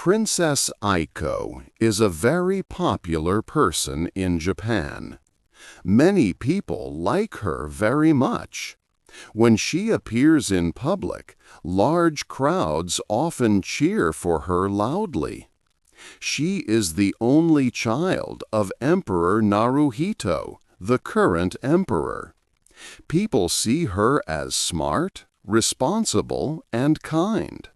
Princess Aiko is a very popular person in Japan. Many people like her very much. When she appears in public, large crowds often cheer for her loudly. She is the only child of Emperor Naruhito, the current emperor. People see her as smart, responsible, and kind.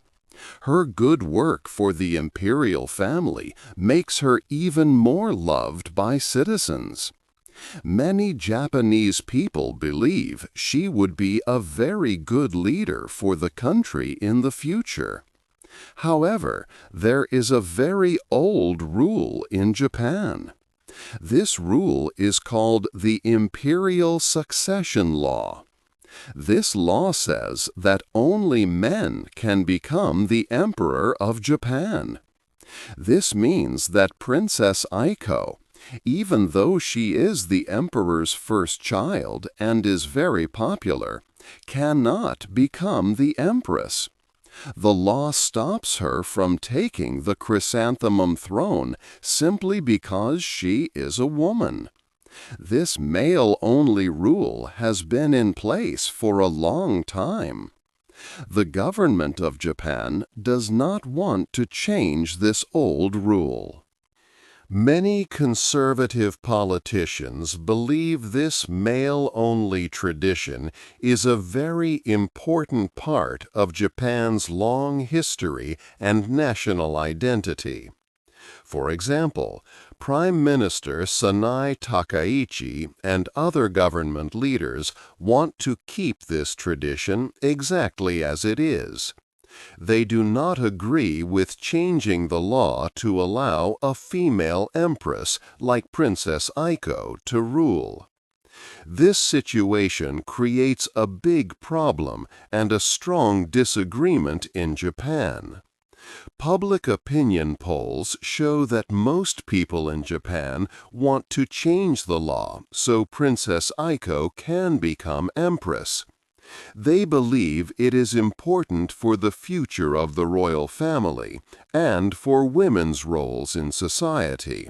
Her good work for the imperial family makes her even more loved by citizens. Many Japanese people believe she would be a very good leader for the country in the future. However, there is a very old rule in Japan. This rule is called the Imperial Succession Law. This law says that only men can become the Emperor of Japan. This means that Princess Aiko, even though she is the Emperor's first child and is very popular, cannot become the Empress. The law stops her from taking the chrysanthemum throne simply because she is a woman. This male-only rule has been in place for a long time. The government of Japan does not want to change this old rule. Many conservative politicians believe this male-only tradition is a very important part of Japan's long history and national identity. For example, Prime Minister Sanae Takaichi and other government leaders want to keep this tradition exactly as it is. They do not agree with changing the law to allow a female empress like Princess Aiko to rule. This situation creates a big problem and a strong disagreement in Japan. Public opinion polls show that most people in Japan want to change the law so Princess Aiko can become empress. They believe it is important for the future of the royal family and for women's roles in society.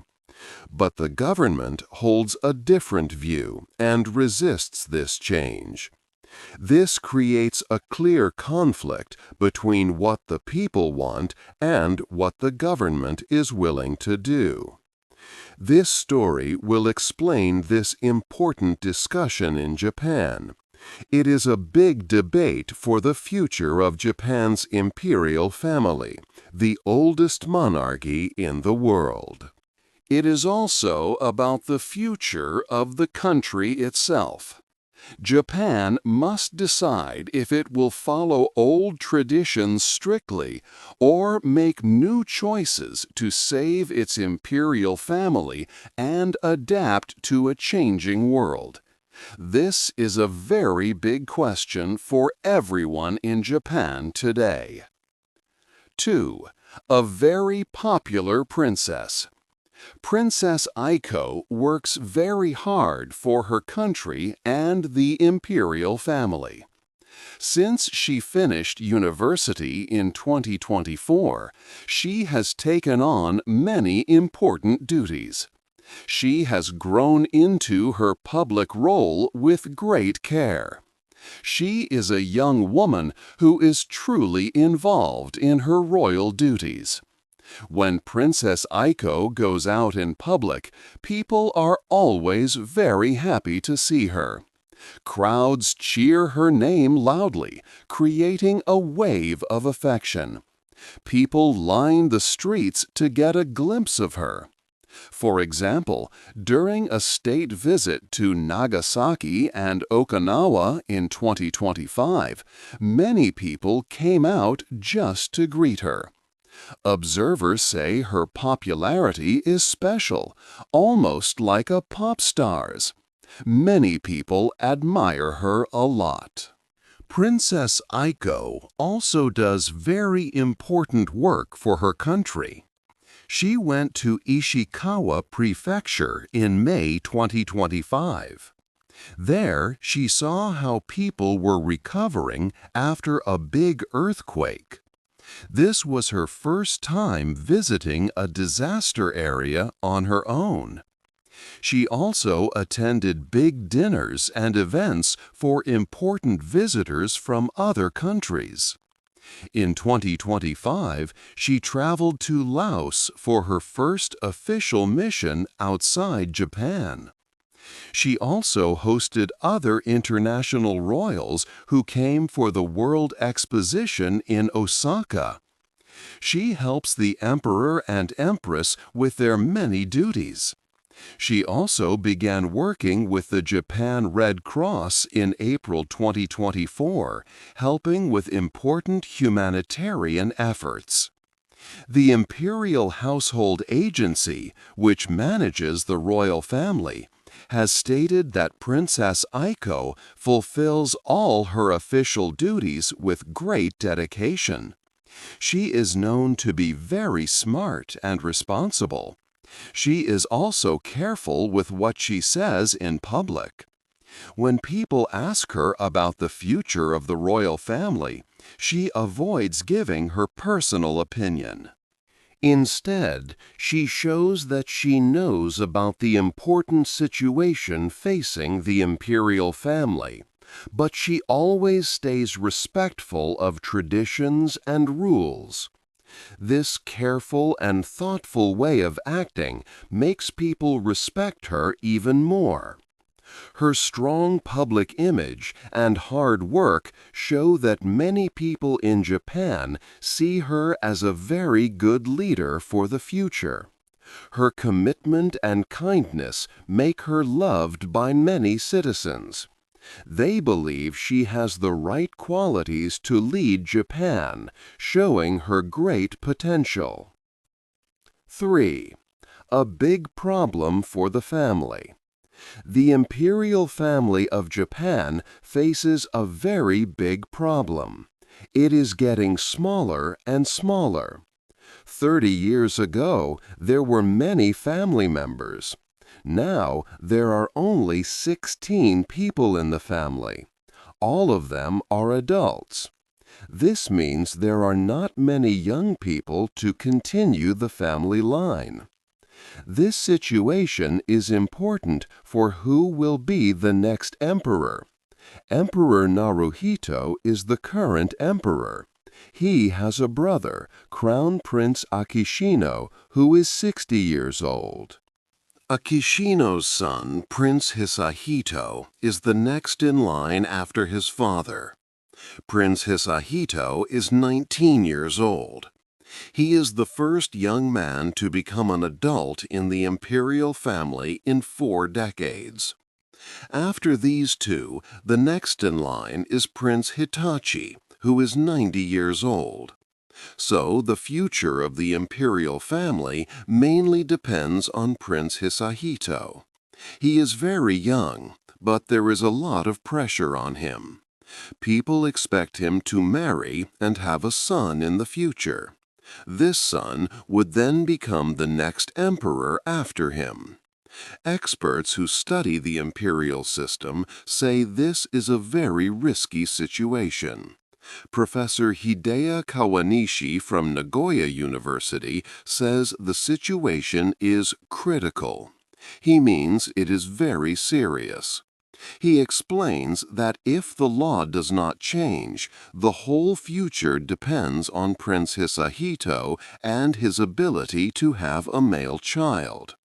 But the government holds a different view and resists this change. This creates a clear conflict between what the people want and what the government is willing to do. This story will explain this important discussion in Japan. It is a big debate for the future of Japan's imperial family, the oldest monarchy in the world. It is also about the future of the country itself. Japan must decide if it will follow old traditions strictly or make new choices to save its imperial family and adapt to a changing world. This is a very big question for everyone in Japan today. 2. A very popular princess. Princess Aiko works very hard for her country and the imperial family. Since she finished university in 2024, she has taken on many important duties. She has grown into her public role with great care. She is a young woman who is truly involved in her royal duties. When Princess Aiko goes out in public, people are always very happy to see her. Crowds cheer her name loudly, creating a wave of affection. People line the streets to get a glimpse of her. For example, during a state visit to Nagasaki and Okinawa in 2025, many people came out just to greet her. Observers say her popularity is special, almost like a pop star's. Many people admire her a lot. Princess Aiko also does very important work for her country. She went to Ishikawa Prefecture in May 2025. There, she saw how people were recovering after a big earthquake. This was her first time visiting a disaster area on her own. She also attended big dinners and events for important visitors from other countries. In 2025, she traveled to Laos for her first official mission outside Japan. She also hosted other international royals who came for the World Exposition in Osaka. She helps the Emperor and Empress with their many duties. She also began working with the Japan Red Cross in April 2024, helping with important humanitarian efforts. The Imperial Household Agency, which manages the royal family, has stated that Princess Aiko fulfills all her official duties with great dedication. She is known to be very smart and responsible. She is also careful with what she says in public. When people ask her about the future of the royal family, she avoids giving her personal opinion. Instead, she shows that she knows about the important situation facing the imperial family, but she always stays respectful of traditions and rules. This careful and thoughtful way of acting makes people respect her even more. Her strong public image and hard work show that many people in Japan see her as a very good leader for the future. Her commitment and kindness make her loved by many citizens. They believe she has the right qualities to lead Japan, showing her great potential. 3. A big problem for the family. The imperial family of Japan faces a very big problem. It is getting smaller and smaller. 30 years ago, there were many family members. Now, there are only 16 people in the family. All of them are adults. This means there are not many young people to continue the family line. This situation is important for who will be the next emperor. Emperor Naruhito is the current emperor. He has a brother, Crown Prince Akishino, who is 60 years old. Akishino's son, Prince Hisahito, is the next in line after his father. Prince Hisahito is 19 years old. He is the first young man to become an adult in the imperial family in 4 decades. After these two, the next in line is Prince Hitachi, who is 90 years old. So the future of the imperial family mainly depends on Prince Hisahito. He is very young, but there is a lot of pressure on him. People expect him to marry and have a son in the future. This son would then become the next emperor after him. Experts who study the imperial system say this is a very risky situation. Professor Hideo Kawanishi from Nagoya University says the situation is critical. He means it is very serious. He explains that if the law does not change, the whole future depends on Prince Hisahito and his ability to have a male child.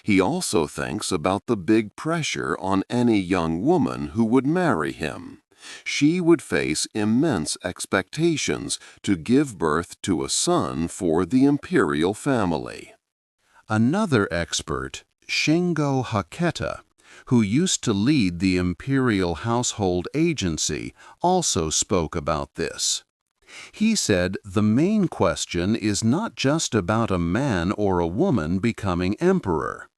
He also thinks about the big pressure on any young woman who would marry him. She would face immense expectations to give birth to a son for the imperial family. Another expert, Shingo Haketa, who used to lead the Imperial Household Agency, also spoke about this. He said the main question is not just about a man or a woman becoming emperor.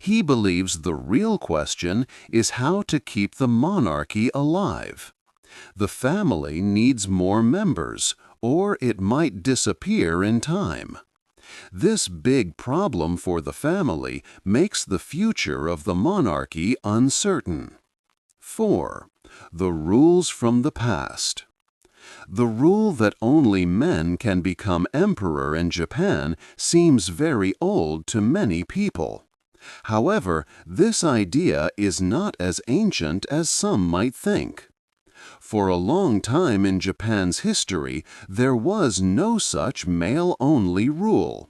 He believes the real question is how to keep the monarchy alive. The family needs more members, or it might disappear in time. This big problem for the family makes the future of the monarchy uncertain. 4. The rules from the past. The rule that only men can become emperor in Japan seems very old to many people. However, this idea is not as ancient as some might think. For a long time in Japan's history, there was no such male-only rule.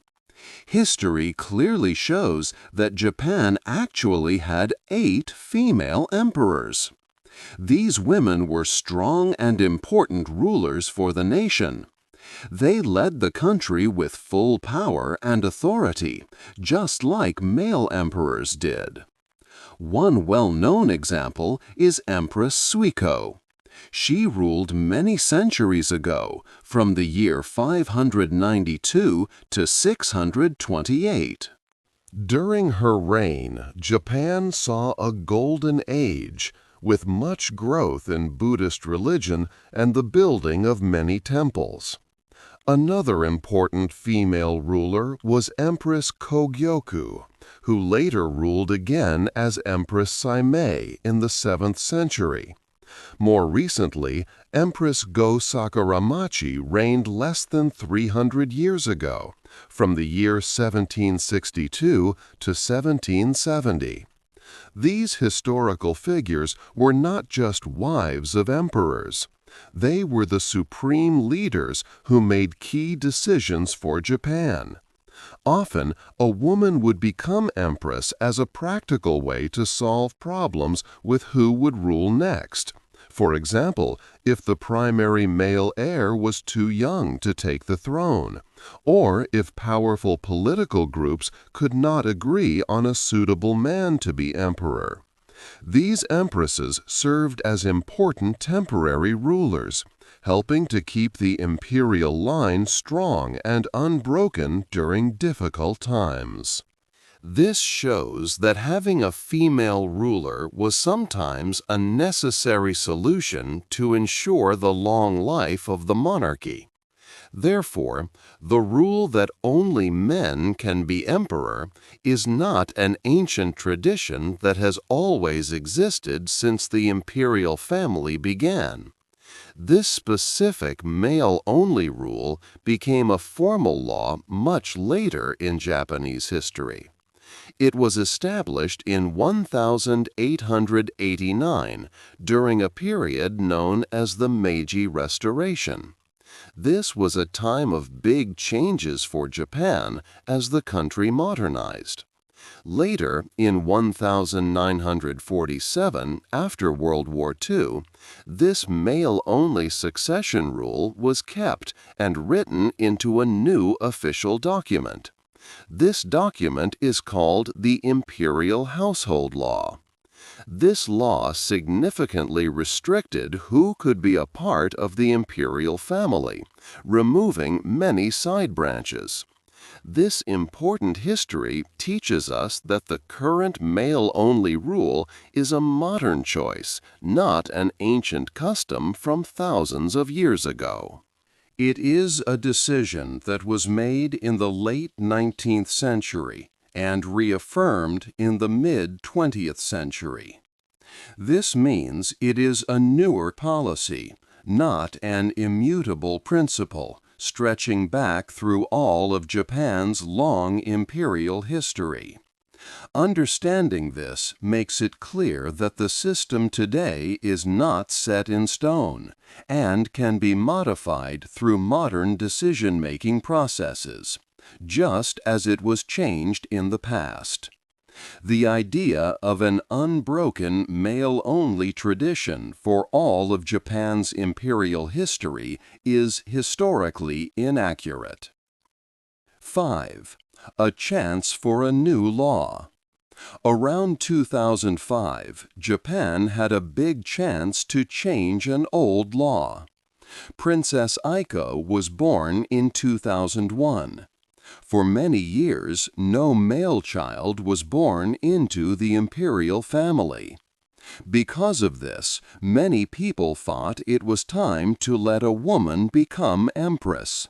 History clearly shows that Japan actually had 8 female emperors. These women were strong and important rulers for the nation. They led the country with full power and authority, just like male emperors did. One well-known example is Empress Suiko. She ruled many centuries ago, from the year 592 to 628. During her reign, Japan saw a golden age, with much growth in Buddhist religion and the building of many temples. Another important female ruler was Empress Kogyoku, who later ruled again as Empress Saimei in the 7th century. More recently, Empress Go Sakuramachi reigned less than 300 years ago, from the year 1762 to 1770. These historical figures were not just wives of emperors. They were the supreme leaders who made key decisions for Japan. Often, a woman would become empress as a practical way to solve problems with who would rule next. For example, if the primary male heir was too young to take the throne, or if powerful political groups could not agree on a suitable man to be emperor. These empresses served as important temporary rulers, helping to keep the imperial line strong and unbroken during difficult times. This shows that having a female ruler was sometimes a necessary solution to ensure the long life of the monarchy. Therefore, the rule that only men can be emperor is not an ancient tradition that has always existed since the imperial family began. This specific male-only rule became a formal law much later in Japanese history. It was established in 1889 during a period known as the Meiji Restoration. This was a time of big changes for Japan as the country modernized. Later, in 1947, after World War II, this male-only succession rule was kept and written into a new official document. This document is called the Imperial Household Law. This law significantly restricted who could be a part of the imperial family, removing many side branches. This important history teaches us that the current male-only rule is a modern choice, not an ancient custom from thousands of years ago. It is a decision that was made in the late 19th century and reaffirmed in the mid-20th century. This means it is a newer policy, not an immutable principle, stretching back through all of Japan's long imperial history. Understanding this makes it clear that the system today is not set in stone and can be modified through modern decision-making processes, just as it was changed in the past. The idea of an unbroken male-only tradition for all of Japan's imperial history is historically inaccurate. 5. A chance for a new law. Around 2005, Japan had a big chance to change an old law. Princess Aiko was born in 2001. For many years, no male child was born into the imperial family. Because of this, many people thought it was time to let a woman become empress.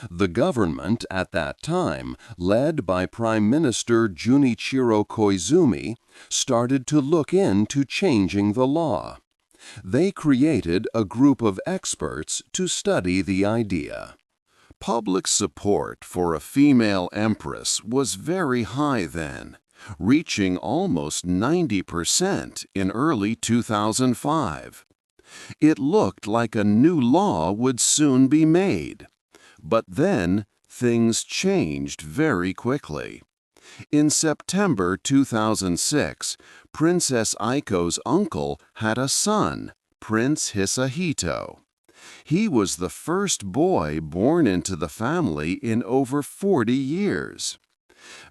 The government at that time, led by Prime Minister Junichiro Koizumi, started to look into changing the law. They created a group of experts to study the idea. Public support for a female empress was very high then, reaching almost 90% in early 2005. It looked like a new law would soon be made. But then, things changed very quickly. In September 2006, Princess Aiko's uncle had a son, Prince Hisahito. He was the first boy born into the family in over 40 years.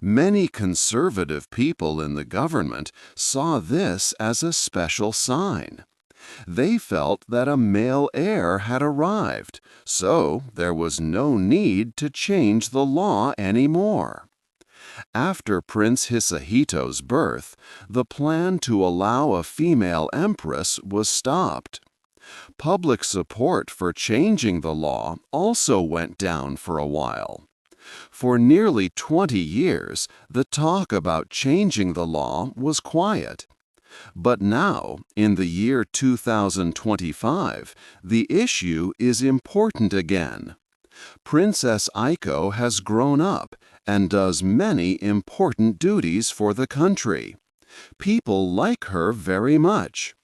Many conservative people in the government saw this as a special sign. They felt that a male heir had arrived, so there was no need to change the law anymore. After Prince Hisahito's birth, the plan to allow a female empress was stopped. Public support for changing the law also went down for a while. For nearly 20 years, the talk about changing the law was quiet. But now, in the year 2025, the issue is important again. Princess Aiko has grown up and does many important duties for the country. People like her very much.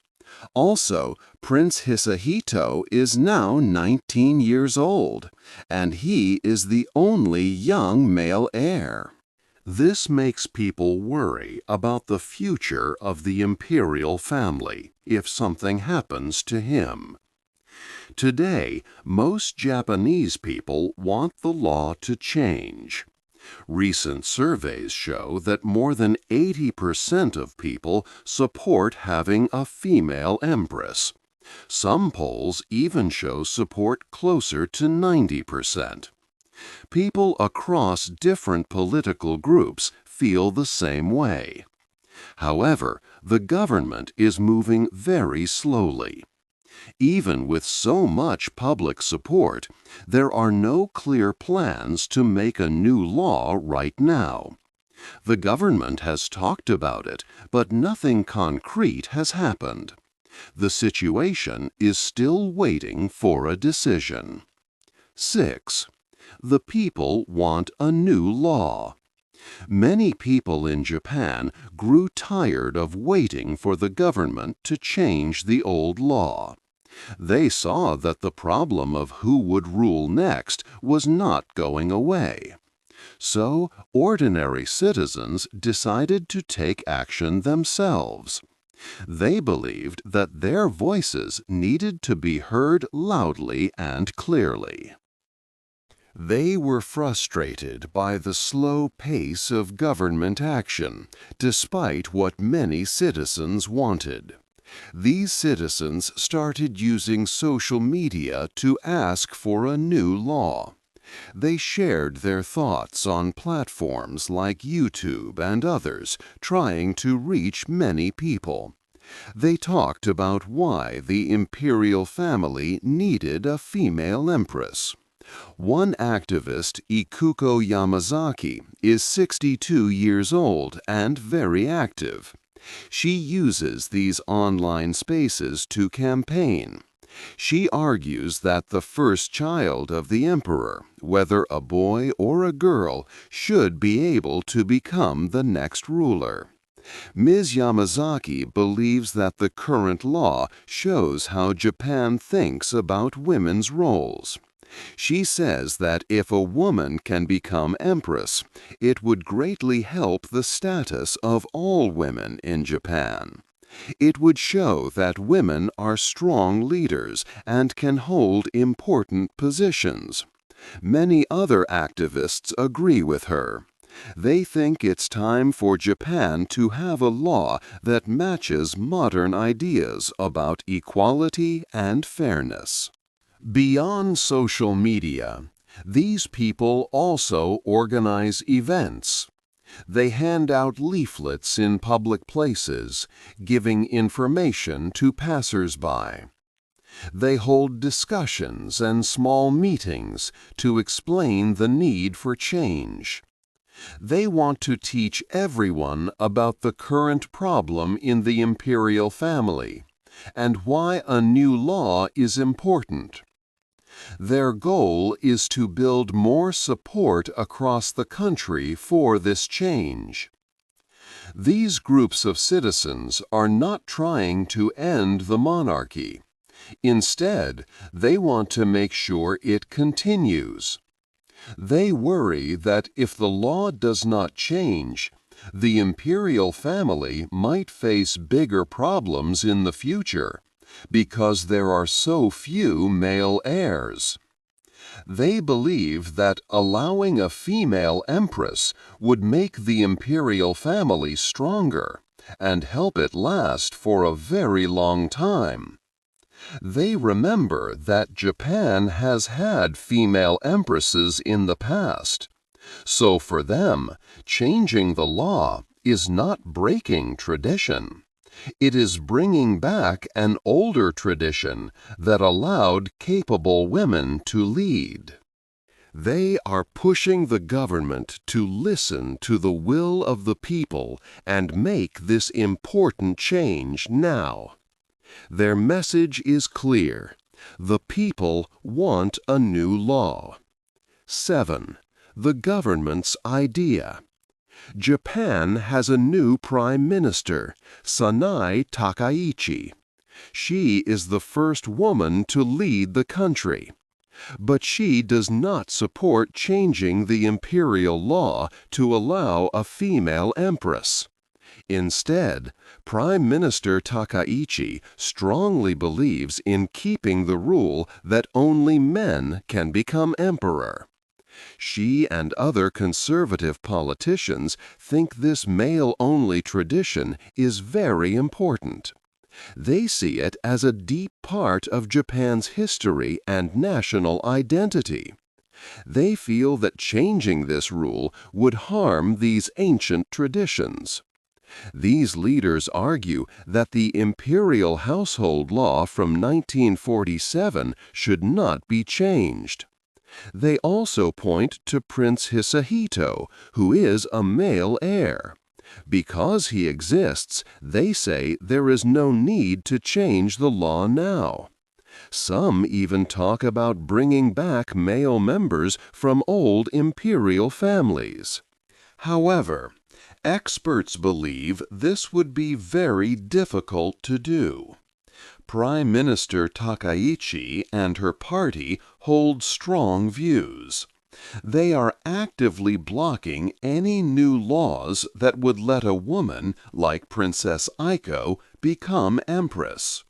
Also, Prince Hisahito is now 19 years old, and he is the only young male heir. This makes people worry about the future of the imperial family if something happens to him. Today, most Japanese people want the law to change. Recent surveys show that more than 80% of people support having a female empress. Some polls even show support closer to 90%. People across different political groups feel the same way. However, the government is moving very slowly. Even with so much public support, there are no clear plans to make a new law right now. The government has talked about it, but nothing concrete has happened. The situation is still waiting for a decision. 6. The people want a new law. Many people in Japan grew tired of waiting for the government to change the old law. They saw that the problem of who would rule next was not going away. So, ordinary citizens decided to take action themselves. They believed that their voices needed to be heard loudly and clearly. They were frustrated by the slow pace of government action, despite what many citizens wanted. These citizens started using social media to ask for a new law. They shared their thoughts on platforms like YouTube and others, trying to reach many people. They talked about why the imperial family needed a female empress. One activist, Ikuko Yamazaki, is 62 years old and very active. She uses these online spaces to campaign. She argues that the first child of the emperor, whether a boy or a girl, should be able to become the next ruler. Ms. Yamazaki believes that the current law shows how Japan thinks about women's roles. She says that if a woman can become empress, it would greatly help the status of all women in Japan. It would show that women are strong leaders and can hold important positions. Many other activists agree with her. They think it's time for Japan to have a law that matches modern ideas about equality and fairness. Beyond social media, these people also organize events. They hand out leaflets in public places, giving information to passers-by. They hold discussions and small meetings to explain the need for change. They want to teach everyone about the current problem in the imperial family, and why a new law is important. Their goal is to build more support across the country for this change. These groups of citizens are not trying to end the monarchy. Instead, they want to make sure it continues. They worry that if the law does not change, the imperial family might face bigger problems in the future because there are so few male heirs. They believe that allowing a female empress would make the imperial family stronger and help it last for a very long time. They remember that Japan has had female empresses in the past, so for them, changing the law is not breaking tradition. It is bringing back an older tradition that allowed capable women to lead. They are pushing the government to listen to the will of the people and make this important change now. Their message is clear. The people want a new law. 7. The government's idea. Japan has a new prime minister, Sanae Takaichi. She is the first woman to lead the country. But she does not support changing the imperial law to allow a female empress. Instead, Prime Minister Takaichi strongly believes in keeping the rule that only men can become emperor. She and other conservative politicians think this male-only tradition is very important. They see it as a deep part of Japan's history and national identity. They feel that changing this rule would harm these ancient traditions. These leaders argue that the imperial household law from 1947 should not be changed. They also point to Prince Hisahito, who is a male heir. Because he exists, they say there is no need to change the law now. Some even talk about bringing back male members from old imperial families. However, experts believe this would be very difficult to do. Prime Minister Takaichi and her party hold strong views. They are actively blocking any new laws that would let a woman, like Princess Aiko, become empress.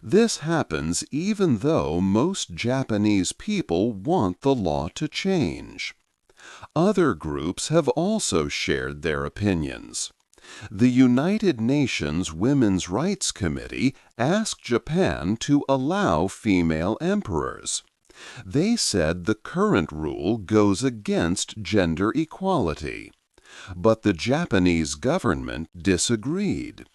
This happens even though most Japanese people want the law to change. Other groups have also shared their opinions. The United Nations Women's Rights Committee asked Japan to allow female emperors. They said the current rule goes against gender equality. But the Japanese government disagreed.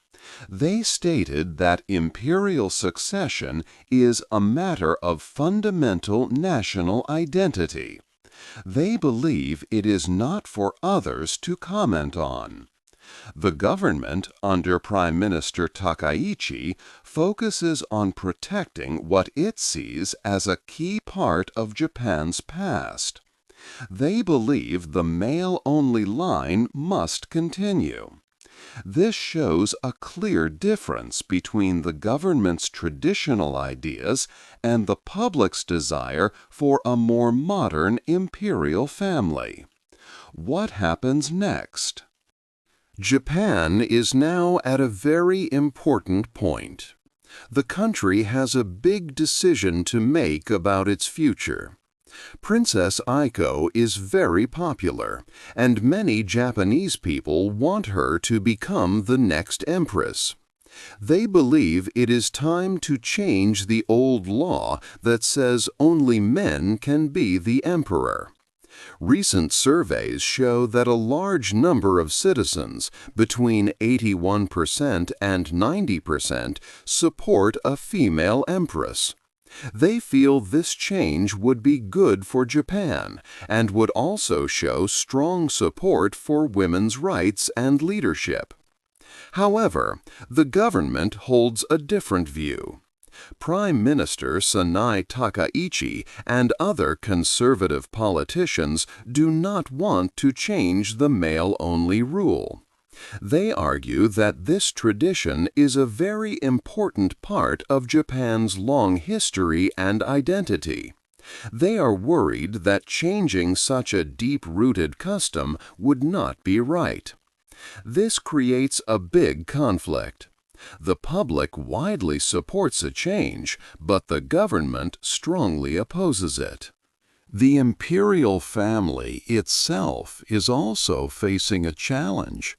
They stated that imperial succession is a matter of fundamental national identity. They believe it is not for others to comment on. The government, under Prime Minister Takaichi, focuses on protecting what it sees as a key part of Japan's past. They believe the male-only line must continue. This shows a clear difference between the government's traditional ideas and the public's desire for a more modern imperial family. What happens next? Japan is now at a very important point. The country has a big decision to make about its future. Princess Aiko is very popular, and many Japanese people want her to become the next empress. They believe it is time to change the old law that says only men can be the emperor. Recent surveys show that a large number of citizens, between 81% and 90%, support a female empress. They feel this change would be good for Japan and would also show strong support for women's rights and leadership. However, the government holds a different view. Prime Minister Sanae Takaichi and other conservative politicians do not want to change the male-only rule. They argue that this tradition is a very important part of Japan's long history and identity. They are worried that changing such a deep-rooted custom would not be right. This creates a big conflict. The public widely supports a change, but the government strongly opposes it. The imperial family itself is also facing a challenge.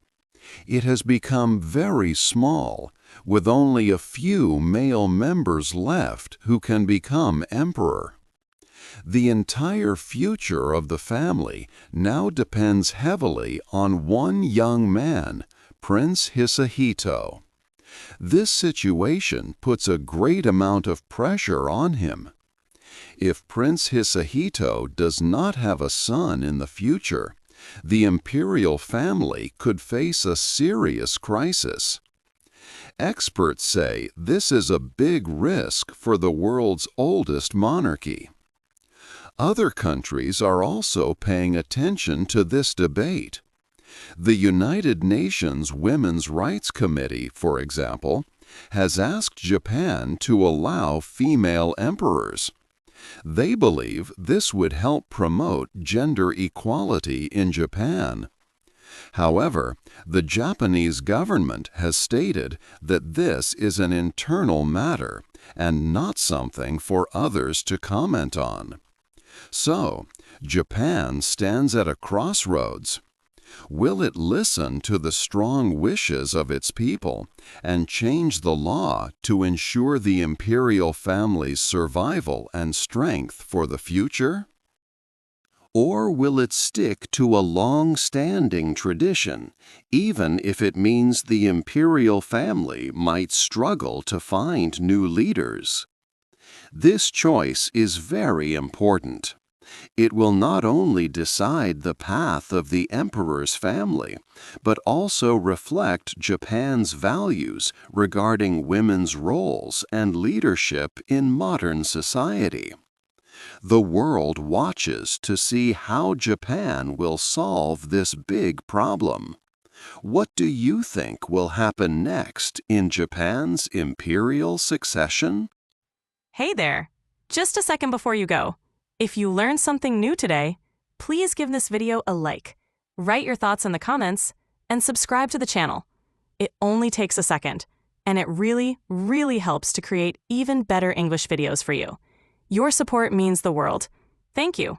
It has become very small, with only a few male members left who can become emperor. The entire future of the family now depends heavily on one young man, Prince Hisahito. This situation puts a great amount of pressure on him. If Prince Hisahito does not have a son in the future, the imperial family could face a serious crisis. Experts say this is a big risk for the world's oldest monarchy. Other countries are also paying attention to this debate. The United Nations Women's Rights Committee, for example, has asked Japan to allow female emperors. They believe this would help promote gender equality in Japan. However, the Japanese government has stated that this is an internal matter and not something for others to comment on. So, Japan stands at a crossroads. Will it listen to the strong wishes of its people and change the law to ensure the imperial family's survival and strength for the future? Or will it stick to a long-standing tradition, even if it means the imperial family might struggle to find new leaders? This choice is very important. It will not only decide the path of the emperor's family, but also reflect Japan's values regarding women's roles and leadership in modern society. The world watches to see how Japan will solve this big problem. What do you think will happen next in Japan's imperial succession? Hey there! Just a second before you go. If you learned something new today, please give this video a like, write your thoughts in the comments, and subscribe to the channel. It only takes a second, and it really, really helps to create even better English videos for you. Your support means the world. Thank you.